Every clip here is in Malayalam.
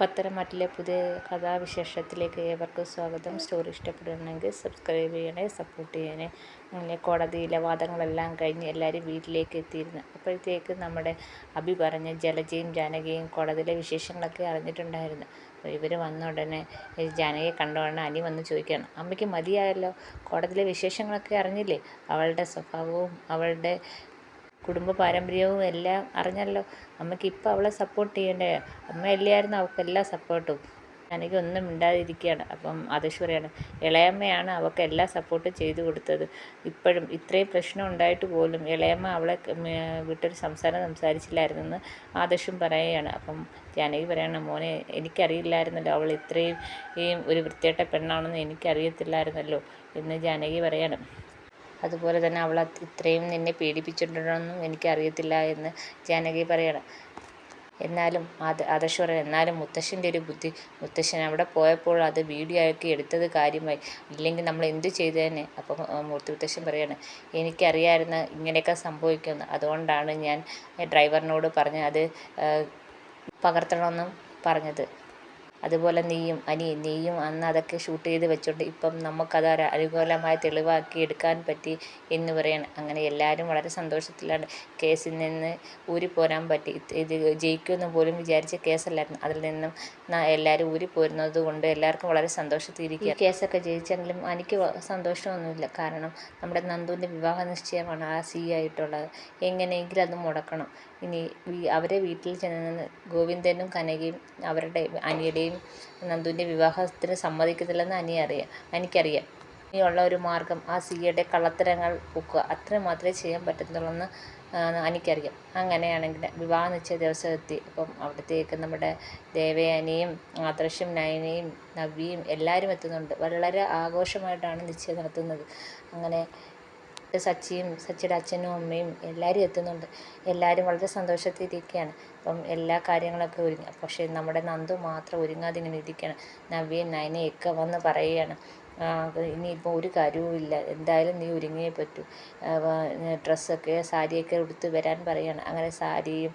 പത്തരമാറ്റിലെ പുതിയ കഥാവിശേഷത്തിലേക്ക് ഏവർക്കും സ്വാഗതം. സ്റ്റോറി ഇഷ്ടപ്പെടുകയാണെങ്കിൽ സബ്സ്ക്രൈബ് ചെയ്യണേ, സപ്പോർട്ട് ചെയ്യണേ. അങ്ങനെ കോടതിയിലെ വാദങ്ങളെല്ലാം കഴിഞ്ഞ് എല്ലാവരും വീട്ടിലേക്ക് എത്തിയിരുന്നു. അപ്പോഴത്തേക്ക് നമ്മുടെ അഭി പറഞ്ഞ് ജലജയും ജാനകിയും കോടതിയിലെ വിശേഷങ്ങളൊക്കെ അറിഞ്ഞിട്ടുണ്ടായിരുന്നു. അപ്പോൾ ഇവർ വന്ന ഉടനെ ജാനകിയെ കണ്ടോടനെ അനി വന്ന് ചോദിക്കുകയാണ്, അമ്മയ്ക്ക് മതിയായല്ലോ, കോടതിയിലെ വിശേഷങ്ങളൊക്കെ അറിഞ്ഞില്ലേ? അവളുടെ സ്വഭാവവും അവളുടെ കുടുംബ പാരമ്പര്യവും എല്ലാം അറിഞ്ഞല്ലോ. അമ്മയ്ക്ക് ഇപ്പം അവളെ സപ്പോർട്ട് ചെയ്യണ്ടേ? അമ്മയല്ലായിരുന്നു അവൾക്കെല്ലാ സപ്പോർട്ടും. എനിക്ക് ഒന്നും മിണ്ടാതിരിക്കുകയാണ്. അപ്പം ആദർശ് പറയാണ്, ഇളയമ്മയാണ് അവൾക്ക് എല്ലാ സപ്പോർട്ടും ചെയ്തു കൊടുത്തത്. ഇപ്പോഴും ഇത്രയും പ്രശ്നം ഉണ്ടായിട്ട് പോലും ഇളയമ്മ അവളെ വിട്ടൊരു സംസാരിച്ചില്ലായിരുന്നെന്ന് ആദർശും പറയുകയാണ്. അപ്പം ജാനകി പറയാണ്, മോനെ എനിക്കറിയില്ലായിരുന്നല്ലോ അവൾ ഇത്രയും ഒരു വൃത്തികെട്ട പെണ്ണാണെന്ന് എനിക്കറിയത്തില്ലായിരുന്നല്ലോ എന്ന് ജാനകി പറയാണ്. അതുപോലെ തന്നെ അവൾ ഇത്രയും നിന്നെ പീഡിപ്പിച്ചിട്ടുണ്ടെന്നും എനിക്കറിയത്തില്ല എന്ന് ജാനകി പറയണം. എന്നാലും ആദർശ് പറയണം, എന്നാലും മുത്തശ്ശൻ്റെ ഒരു ബുദ്ധി, മുത്തശ്ശൻ അവിടെ പോയപ്പോൾ അത് വീഡിയോ ആക്കി എടുത്തത് കാര്യമായി, ഇല്ലെങ്കിൽ നമ്മൾ എന്ത് ചെയ്തേനെ? അപ്പം മൂർത്തി മുത്തശ്ശൻ പറയാണ്, എനിക്കറിയാമായിരുന്നു ഇങ്ങനെയൊക്കെ സംഭവിക്കുമെന്ന്, അതുകൊണ്ടാണ് ഞാൻ ഡ്രൈവറിനോട് പറഞ്ഞ് അത് പകർത്തണമെന്നും പറഞ്ഞത്. അതുപോലെ നീയും അന്ന് അതൊക്കെ ഷൂട്ട് ചെയ്ത് വെച്ചോണ്ട് ഇപ്പം നമുക്കത് അനുകൂലമായ തെളിവാക്കി എടുക്കാൻ പറ്റി എന്ന് പറയണം. അങ്ങനെ എല്ലാവരും വളരെ സന്തോഷത്തിലാണ്. കേസിൽ നിന്ന് ഊരിപ്പോരാൻ പറ്റി. ഇത് ജയിക്കുമെന്ന് പോലും വിചാരിച്ച കേസല്ലായിരുന്നു. അതിൽ നിന്നും എല്ലാവരും ഊരിപ്പോരുന്നത് കൊണ്ട് എല്ലാവർക്കും വളരെ സന്തോഷത്തിലിരിക്കുക. ഈ കേസൊക്കെ ജയിച്ചെങ്കിലും എനിക്ക് സന്തോഷമൊന്നുമില്ല. കാരണം നമ്മുടെ നന്ദുവിൻ്റെ വിവാഹ നിശ്ചയമാണ് ആ ആയിട്ടുള്ളത്. എങ്ങനെയെങ്കിലും അത് മുടക്കണം. ഇനി അവരെ വീട്ടിൽ ചെന്ന് ഗോവിന്ദനും കനകയും അവരുടെ അനിയുടെയും നന്ദുവിൻ്റെ വിവാഹത്തിന് സമ്മതിക്കത്തില്ലെന്ന് എനിക്കറിയാം. ഇനിയുള്ള ഒരു മാർഗം ആ സിയുടെ കള്ളത്തരങ്ങൾ പൊക്കുക, അത്ര മാത്രമേ ചെയ്യാൻ പറ്റത്തുള്ളൂ എനിക്കറിയാം. അങ്ങനെയാണെങ്കിൽ വിവാഹ നിശ്ചയ ദിവസം എത്തി. അപ്പം അവിടത്തേക്ക് നമ്മുടെ ദേവയാനിയും ആദർശും നയനയും നവ്യയും എല്ലാവരും എത്തുന്നുണ്ട്. വളരെ ആഘോഷമായിട്ടാണ് നിശ്ചയം നടത്തുന്നത്. അങ്ങനെ സച്ചിയുടെ അച്ഛനും അമ്മയും എല്ലാവരും എത്തുന്നുണ്ട്. എല്ലാവരും വളരെ സന്തോഷത്തിലിരിക്കുകയാണ്. അപ്പം എല്ലാ കാര്യങ്ങളൊക്കെ ഒരുങ്ങി. പക്ഷേ നമ്മുടെ നന്ദു മാത്രം ഒരുങ്ങാതെ ഇങ്ങനെ ഇരിക്കുകയാണ്. നവ്യയും നയനയൊക്കെ വന്ന് പറയുകയാണ്, ഇനിയിപ്പോൾ ഒരു കാര്യവുമില്ല, എന്തായാലും നീ ഒരുങ്ങിയേ പറ്റൂ, ഡ്രസ്സൊക്കെ സാരിയൊക്കെ ഉടുത്ത് വരാൻ പറയുകയാണ്. അങ്ങനെ സാരിയും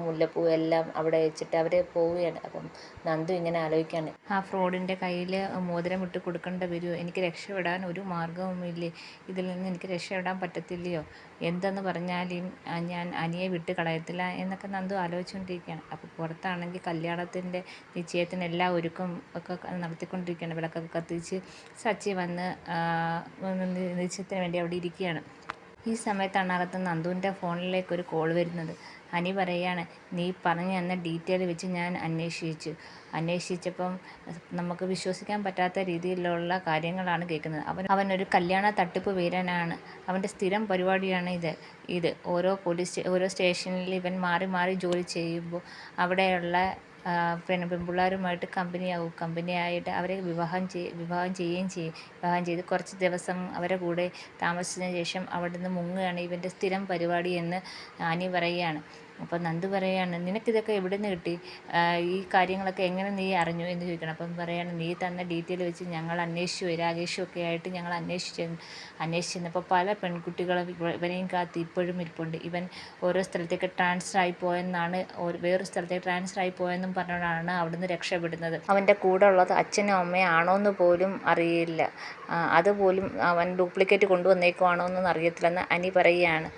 മുല്ലപ്പൂവും എല്ലാം അവിടെ വെച്ചിട്ട് അവർ പോവുകയാണ്. അപ്പം നന്ദു ഇങ്ങനെ ആലോചിക്കുകയാണ്, ആ ഫ്രോഡിൻ്റെ കയ്യിൽ മോതിരം ഇട്ട് കൊടുക്കേണ്ട വരുമോ? എനിക്ക് രക്ഷപ്പെടാൻ ഒരു മാർഗവുമില്ലേ? ഇതിൽ നിന്ന് എനിക്ക് രക്ഷപ്പെടാൻ പറ്റത്തില്ലയോ? എന്തെന്ന് പറഞ്ഞാലും ഞാൻ അനിയെ വിട്ട് കളയത്തില്ല എന്നൊക്കെ നന്ദു ആലോചിച്ചുകൊണ്ടിരിക്കുകയാണ്. അപ്പോൾ പുറത്താണെങ്കിൽ കല്യാണത്തിൻ്റെ നിശ്ചയത്തിന് എല്ലാ ഒരുക്കം ഒക്കെ നടത്തിക്കൊണ്ടിരിക്കുകയാണ്. വിളക്കൊക്കെ കത്തിച്ച് സച്ചി വന്ന് നിശ്ചയത്തിന് വേണ്ടി അവിടെ ഇരിക്കുകയാണ്. ഈ സമയത്താണ് അകത്ത് നന്ദുവിൻ്റെ ഫോണിലേക്ക് ഒരു കോൾ വരുന്നത്. അനി പറയാണ്, നീ പറഞ്ഞു തന്ന ഡീറ്റെയിൽ വെച്ച് ഞാൻ അന്വേഷിച്ചപ്പം നമുക്ക് വിശ്വസിക്കാൻ പറ്റാത്ത രീതിയിലുള്ള കാര്യങ്ങളാണ് കേൾക്കുന്നത്. അവനൊരു കല്യാണ തട്ടിപ്പ് വീരനാണ്. അവൻ്റെ സ്ഥിരം പരിപാടിയാണ് ഇത് ഓരോ സ്റ്റേഷനിൽ ഇവൻ മാറി മാറി ജോലി ചെയ്യുമ്പോൾ അവിടെയുള്ള പെൺപിള്ളേരുമായിട്ട് കമ്പനിയായിട്ട് അവരെ വിവാഹം ചെയ്യുകയും ചെയ്യും. വിവാഹം ചെയ്ത് കുറച്ച് ദിവസം അവരെ കൂടെ താമസിച്ചതിന് ശേഷം അവിടെ നിന്ന് മുങ്ങുകയാണ് ഇവൻ്റെ സ്ഥിരം പരിപാടി എന്ന് അനി പറയുകയാണ്. അപ്പോൾ നന്ദു പറയാണ്, നിനക്കിതൊക്കെ എവിടെ നിന്ന് കിട്ടി? ഈ കാര്യങ്ങളൊക്കെ എങ്ങനെ നീ അറിഞ്ഞു എന്ന് ചോദിക്കണം. അപ്പം പറയാണ്, നീ തന്ന ഡീറ്റെയിൽ വെച്ച് ഞങ്ങൾ അന്വേഷിച്ചു, രാകേഷും ഒക്കെ ആയിട്ട് ഞങ്ങൾ അന്വേഷിച്ചപ്പോൾ പല പെൺകുട്ടികളും ഇവനെയും കാത്ത് ഇപ്പോഴും ഇരിപ്പുണ്ട്. ഇവൻ ഓരോ സ്ഥലത്തേക്ക് ട്രാൻസ്ഫർ ആയി പോയെന്നാണ്, വേറൊരു സ്ഥലത്തേക്ക് ട്രാൻസ്ഫർ ആയി പോയെന്നും പറഞ്ഞുകൊണ്ടാണ് അവിടുന്ന് രക്ഷപ്പെടുന്നത്. അവൻ്റെ കൂടെ ഉള്ളത് അച്ഛനും അമ്മയും ആണോ എന്ന് പോലും അറിയില്ല. അതുപോലും അവൻ ഡ്യൂപ്ലിക്കേറ്റ് കൊണ്ടുവന്നേക്കുവാണോ എന്നൊന്നും അറിയത്തില്ലെന്ന് അനി പറയുകയാണ്.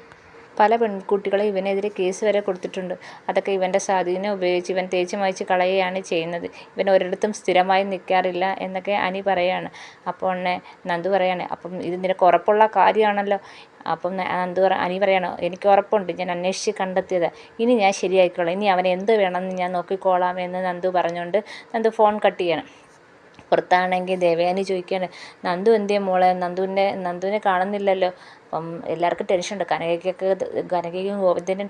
പല പെൺകുട്ടികളും ഇവനെതിരെ കേസ് വരെ കൊടുത്തിട്ടുണ്ട്. അതൊക്കെ ഇവൻ്റെ സ്വാധീനം ഉപയോഗിച്ച് ഇവൻ തേച്ച് മായ്ച്ച് കളയുകയാണ് ചെയ്യുന്നത്. ഇവൻ ഒരിടത്തും സ്ഥിരമായി നിൽക്കാറില്ല എന്നൊക്കെ അനി പറയാണ്. അപ്പോൾ നന്ദു പറയാണ്, അപ്പം ഇത് നിനക്ക് ഉറപ്പുള്ള കാര്യമാണല്ലോ? അപ്പം അനി പറയണോ, എനിക്ക് ഉറപ്പുണ്ട്, ഞാൻ അന്വേഷിച്ച് കണ്ടെത്തിയത്, ഇനി ഞാൻ ശരിയായിക്കോളാം, ഇനി അവനെ എന്ത് വേണമെന്ന് ഞാൻ നോക്കിക്കോളാം എന്ന് നന്ദു പറഞ്ഞുകൊണ്ട് നന്ദു ഫോൺ കട്ട് ചെയ്യണം. പുറത്താണെങ്കിൽ ദേവയാനി ചോദിക്കുകയാണ്, നന്ദു എന്തിയെ മോളെ? നന്ദുവിനെ കാണുന്നില്ലല്ലോ. അപ്പം എല്ലാവർക്കും ടെൻഷനുണ്ട്. കനകയ്ക്കും ഗോവിന്ദനും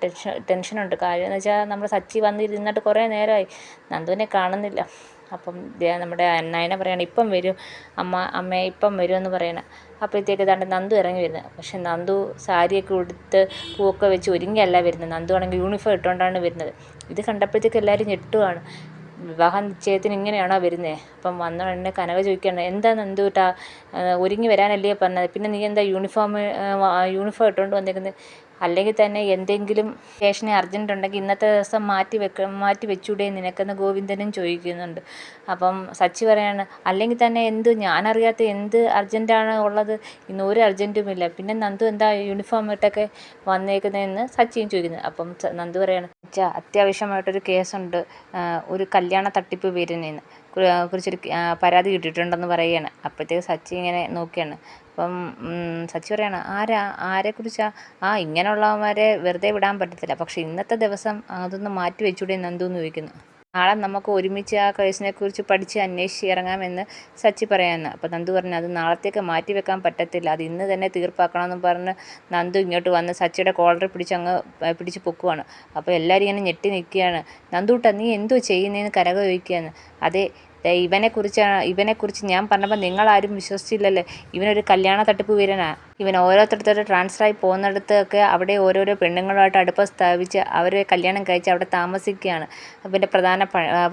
ടെൻഷനുണ്ട്. കാര്യം എന്ന് വെച്ചാൽ നമ്മൾ സച്ചി വന്നിരുന്നിട്ട് കുറേ നേരമായി, നന്ദുവിനെ കാണുന്നില്ല. അപ്പം നമ്മുടെ നയന പറയണം, ഇപ്പം വരും അമ്മ ഇപ്പം വരുമെന്ന് പറയണം. അപ്പോഴത്തേക്ക് നന്ദു ഇറങ്ങി വരുന്നത്. പക്ഷെ നന്ദു സാരിയൊക്കെ ഉടുത്ത് പൂവൊക്കെ വെച്ച് ഒരുങ്ങിയല്ല വരുന്നത്. നന്ദു ആണെങ്കിൽ യൂണിഫോം ഇട്ടുകൊണ്ടാണ് വരുന്നത്. ഇത് കണ്ടപ്പോഴത്തേക്ക് എല്ലാവരും ഞെട്ടുവാണ്. വിവാഹ നിശ്ചയത്തിന് ഇങ്ങനെയാണോ വരുന്നത്? അപ്പം വന്ന ഉടനെ കനക ചോദിക്കുകയാണ്, എന്താ നന്ദൂട്ടാ, ഒരുങ്ങി വരാനല്ലേ പറഞ്ഞത്, പിന്നെ നീ എന്താ യൂണിഫോം ഇട്ടുകൊണ്ട് വന്നിരിക്കുന്നത്? അല്ലെങ്കിൽ തന്നെ എന്തെങ്കിലും സ്റ്റേഷന് അർജൻറ്റ് ഉണ്ടെങ്കിൽ ഇന്നത്തെ ദിവസം മാറ്റി വെച്ചൂടെ നിനക്കെന്ന് ഗോവിന്ദനും ചോദിക്കുന്നുണ്ട്. അപ്പം സച്ചി പറയാണ് അല്ലെങ്കിൽ തന്നെ ഞാനറിയാത്ത എന്ത് അർജൻറ്റാണ് ഉള്ളത്, ഇന്ന് ഒരു അർജൻറ്റുമില്ല, പിന്നെ നന്ദു എന്താ യൂണിഫോം ഇട്ടൊക്കെ വന്നേക്കുന്നതെന്ന് സച്ചിയും ചോദിക്കുന്നത്. അപ്പം നന്ദു പറയാണ്, അച്ഛാ അത്യാവശ്യമായിട്ടൊരു കേസുണ്ട്, ഒരു കല്യാണ തട്ടിപ്പ് വരുന്നതെന്ന് കുറിച്ചൊരു പരാതി കിട്ടിയിട്ടുണ്ടെന്ന് പറയുകയാണ്. അപ്പോഴത്തേക്ക് സച്ചി ഇങ്ങനെ നോക്കിയാണ്. അപ്പം സച്ചി പറയാണ്, ആരെക്കുറിച്ചാ? ഇങ്ങനെയുള്ളവന്മാരെ വെറുതെ വിടാൻ പറ്റത്തില്ല, പക്ഷേ ഇന്നത്തെ ദിവസം അതൊന്ന് മാറ്റി വെച്ചൂടെ നന്ദു എന്ന് ചോദിക്കുന്നു. നാളെ നമുക്ക് ഒരുമിച്ച് ആ കേസിനെക്കുറിച്ച് പഠിച്ച് അന്വേഷിച്ച് ഇറങ്ങാമെന്ന് സച്ചി പറയാമെന്ന്. അപ്പോൾ നന്ദു പറഞ്ഞു, അത് നാളത്തേക്ക് മാറ്റി വെക്കാൻ പറ്റത്തില്ല, അത് ഇന്ന് തന്നെ തീർപ്പാക്കണമെന്ന് പറഞ്ഞ് നന്ദു ഇങ്ങോട്ട് വന്ന് സച്ചിയുടെ കോളർ പിടിച്ച് പൊക്കുവാണ്. അപ്പോൾ എല്ലാവരും ഇങ്ങനെ ഞെട്ടി നിൽക്കുകയാണ്. നന്ദൂട്ടാ നീ എന്തോ ചെയ്യുന്നതെന്ന് കനക ചോദിക്കുകയാണ്. അതെ, ഇവനെക്കുറിച്ച് ഞാൻ പറഞ്ഞപ്പോൾ നിങ്ങളാരും വിശ്വസിച്ചില്ലല്ലോ. ഇവനൊരു കല്യാണ തട്ടിപ്പ് വീരനാണ്. ഇവൻ ഓരോരുത്തരുടെ ട്രാൻസ്ഫറായി പോകുന്നിടത്തൊക്കെ അവിടെ ഓരോരോ പെണ്ണുങ്ങളുമായിട്ട് അടുപ്പം സ്ഥാപിച്ച് അവരെ കല്യാണം കഴിച്ച് അവിടെ താമസിക്കുകയാണ് ഇവൻ്റെ പ്രധാന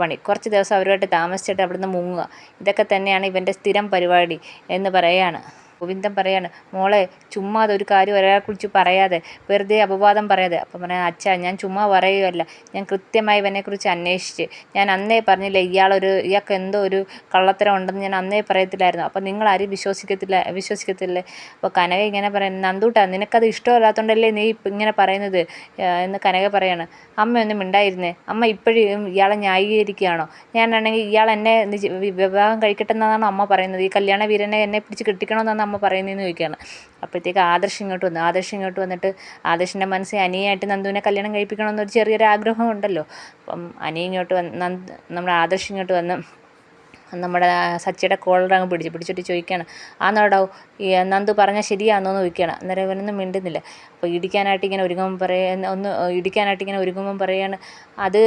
പണി. കുറച്ച് ദിവസം അവരുമായിട്ട് താമസിച്ചിട്ട് അവിടുന്ന് മുങ്ങുക. ഇതൊക്കെ തന്നെയാണ് ഇവൻ്റെ സ്ഥിരം പരിപാടി എന്ന് പറയുകയാണ്. ഗോവിന്ദൻ പറയാണ്, മോളെ ചുമ്മാ അതൊരു കാര്യം ഒരാളെക്കുറിച്ച് പറയാതെ, വെറുതെ അപവാദം പറയാതെ. അപ്പം പറയാം, അച്ഛാ ഞാൻ ചുമ്മാ പറയുകയല്ല, ഞാൻ കൃത്യമായി ഇവനെക്കുറിച്ച് അന്വേഷിച്ച്, ഞാൻ അന്നേ പറഞ്ഞില്ലേ ഇയാൾക്ക് എന്തോ ഒരു കള്ളത്തരം ഉണ്ടെന്ന് ഞാൻ അന്നേ പറയത്തില്ലായിരുന്നു. അപ്പം നിങ്ങളാരും വിശ്വസിക്കത്തില്ലേ? അപ്പോൾ കനക ഇങ്ങനെ പറയുന്നത്, നന്ദൂട്ടാ നിനക്കത് ഇഷ്ടമല്ലാത്തതുകൊണ്ടല്ലേ നീ ഇങ്ങനെ പറയുന്നത് എന്ന് കനക പറയാണ്. അമ്മയൊന്നും മിണ്ടായിരുന്നേ, അമ്മ ഇപ്പോഴും ഇയാളെ ന്യായീകരിക്കുകയാണോ? ഞാനാണെങ്കിൽ ഇയാൾ എന്നെ വിവാഹം കഴിക്കട്ടെ എന്നാണ് അമ്മ പറയുന്നത്, ഈ കല്യാണ വീരനെ എന്നെ പിടിച്ച് കെട്ടിക്കണമെന്നാണ് അമ്മ പറയുന്നതെന്ന് ചോദിക്കുകയാണ്. അപ്പോഴത്തേക്ക് ആദർശ് ഇങ്ങോട്ട് വന്നിട്ട് ആദർശിൻ്റെ മനസ്സിൽ അനിയായിട്ട് നന്ദുവിനെ കല്യാണം കഴിപ്പിക്കണമെന്നൊരു ചെറിയൊരു ആഗ്രഹം ഉണ്ടല്ലോ. അപ്പം ഇങ്ങോട്ട് നമ്മുടെ ആദർശ് ഇങ്ങോട്ട് വന്ന് നമ്മുടെ സച്ചിയുടെ കോളർ അങ്ങ് പിടിച്ചിട്ട് ചോദിക്കുകയാണ്, ആന്നോടോ ഈ നന്ദു പറഞ്ഞാൽ ശരിയാണെന്ന് ചോദിക്കുകയാണ്. അന്നേരം ഇവനൊന്നും മിണ്ടുന്നില്ല. അപ്പോൾ ഇടിക്കാനായിട്ട് ഇങ്ങനെ ഒരുങ്ങുമ്പം പറയുകയാണ്, അത്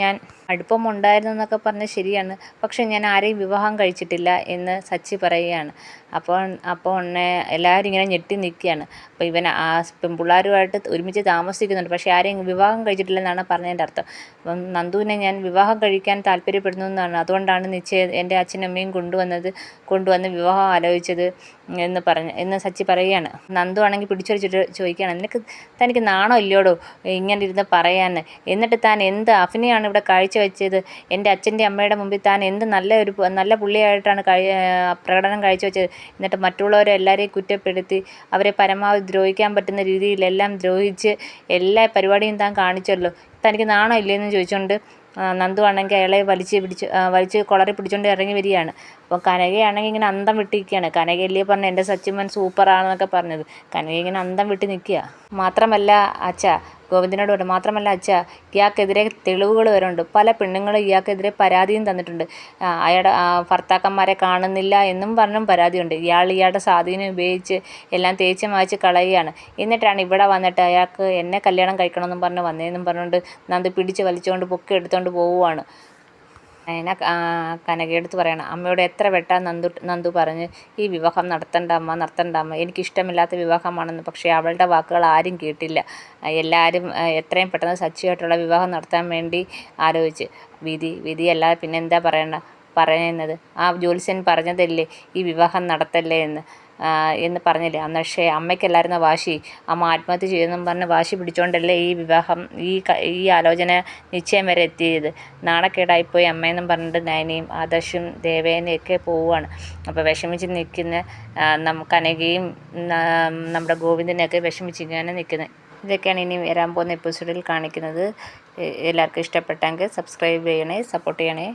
ഞാൻ അടുപ്പമുണ്ടായിരുന്നു പറഞ്ഞ് ശരിയാണ്, പക്ഷേ ഞാൻ ആരെയും വിവാഹം കഴിച്ചിട്ടില്ല എന്ന് സച്ചി പറയുകയാണ്. അപ്പോൾ എല്ലാവരും ഇങ്ങനെ ഞെട്ടി നിൽക്കുകയാണ്. അപ്പോൾ ഇവൻ പെൺപിള്ളേരുമായിട്ട് ഒരുമിച്ച് താമസിക്കുന്നുണ്ട്, പക്ഷേ ആരെയും വിവാഹം കഴിച്ചിട്ടില്ലെന്നാണ് പറഞ്ഞതിൻ്റെ അർത്ഥം. അപ്പം നന്ദുവിനെ ഞാൻ വിവാഹം കഴിക്കാൻ താല്പര്യപ്പെടുന്നു എന്നാണ്, അതുകൊണ്ടാണ് എൻ്റെ അച്ഛനും അമ്മയും കൊണ്ടുവന്ന് വിവാഹം ആലോചിച്ചത് എന്ന് സച്ചി പറയുകയാണ്. നന്ദു ആണെങ്കിൽ പിടിച്ചൊഴിച്ചിട്ട് ചോദിക്കുകയാണ്, തനിക്ക് നാണം ഇല്ലയോടോ ഇങ്ങനെ ഇരുന്ന് പറയാൻ? എന്നിട്ട് താൻ എന്ത് അഭിനയമാണ് ഇവിടെ കാഴ്ചവെച്ചത്? എൻ്റെ അച്ഛൻ്റെ അമ്മയുടെ മുമ്പിൽ താൻ എന്ത് നല്ല പുള്ളിയായിട്ടാണ് പ്രകടനം കാഴ്ചവെച്ചത്? എന്നിട്ട് മറ്റുള്ളവരെ എല്ലാവരെയും കുറ്റപ്പെടുത്തി അവരെ പരമാവധി ദ്രോഹിക്കാൻ പറ്റുന്ന രീതിയിലെല്ലാം ദ്രോഹിച്ച് എല്ലാ പരിപാടിയും താൻ കാണിച്ചല്ലോ. തനിക്ക് നാണം ഇല്ലയെന്ന് ചോദിച്ചുകൊണ്ട് നന്ദു ആണെങ്കിൽ അയാളെ വലിച്ച് കൊളറി പിടിച്ചുകൊണ്ട് ഇറങ്ങി വരികയാണ്. അപ്പോൾ കനകയാണെങ്കിൽ ഇങ്ങനെ അന്തം വിട്ടിരിക്കുകയാണ്. കനകയല്ലേ പറഞ്ഞ എൻ്റെ സച്ചിമൻ സൂപ്പറാണെന്നൊക്കെ പറഞ്ഞത്. കനക ഇങ്ങനെ അന്തം വിട്ട് നിൽക്കുക. മാത്രമല്ല അച്ഛാ, ഗോവിന്ദനോട് പറഞ്ഞു, മാത്രമല്ല അച്ഛാ, ഇയാൾക്കെതിരെ തെളിവുകൾ വരെ ഉണ്ട്. പല പെണ്ണുങ്ങളും ഇയാൾക്കെതിരെ പരാതിയും തന്നിട്ടുണ്ട്. അയാളുടെ ഭർത്താക്കന്മാരെ കാണുന്നില്ല എന്നും പറഞ്ഞും പരാതിയുണ്ട്. ഇയാളുടെ സ്വാധീനം ഉപയോഗിച്ച് എല്ലാം തേച്ച് മായ്ച്ച് കളയുകയാണ്. എന്നിട്ടാണ് ഇവിടെ വന്നിട്ട് അയാൾക്ക് എന്നെ കല്യാണം കഴിക്കണമെന്നും പറഞ്ഞ് വന്നതെന്നും പറഞ്ഞുകൊണ്ട് നന്ദു പിടിച്ച് വലിച്ചുകൊണ്ട് പൊക്കി എടുത്തുകൊണ്ട് പോവുകയാണ്. അതിനെ കനകയെടുത്ത് പറയണം, അമ്മയോട് എത്ര വെട്ടാ നന്ദു പറഞ്ഞ് ഈ വിവാഹം നടത്തണ്ട അമ്മ, എനിക്കിഷ്ടമില്ലാത്ത വിവാഹമാണെന്ന്. പക്ഷേ അവളുടെ വാക്കുകൾ ആരും കേട്ടില്ല. എല്ലാവരും എത്രയും പെട്ടെന്ന് സച്ചിയായിട്ടുള്ള വിവാഹം നടത്താൻ വേണ്ടി ആലോചിച്ച്. വിധിയല്ലാതെ പിന്നെന്താ പറയുന്നത്? ആ ജ്യോത്സ്യൻ പറഞ്ഞതല്ലേ ഈ വിവാഹം നടത്തല്ലേ എന്ന് പറഞ്ഞില്ലേ അന്ന്. പക്ഷേ അമ്മയ്ക്കല്ലായിരുന്ന വാശി, അമ്മ ആത്മഹത്യ ചെയ്യുമെന്നും പറഞ്ഞ് വാശി പിടിച്ചുകൊണ്ടല്ലേ ഈ വിവാഹം ഈ ആലോചന നിശ്ചയം വരെ എത്തിയത്. നാണക്കേടായിപ്പോയി അമ്മയെന്നും പറഞ്ഞിട്ട് നയനയും ആദർശും ദേവേനയൊക്കെ പോവുകയാണ്. അപ്പോൾ വിഷമിച്ച് നിൽക്കുന്ന കനകയും നമ്മുടെ ഗോവിന്ദനെയൊക്കെ വിഷമിച്ചിങ്ങനെ നിൽക്കുന്നത്. ഇതൊക്കെയാണ് ഇനി വരാൻ പോകുന്ന എപ്പിസോഡിൽ കാണിക്കുന്നത്. എല്ലാവർക്കും ഇഷ്ടപ്പെട്ടെങ്കിൽ സബ്സ്ക്രൈബ് ചെയ്യണേ, സപ്പോർട്ട് ചെയ്യണേ.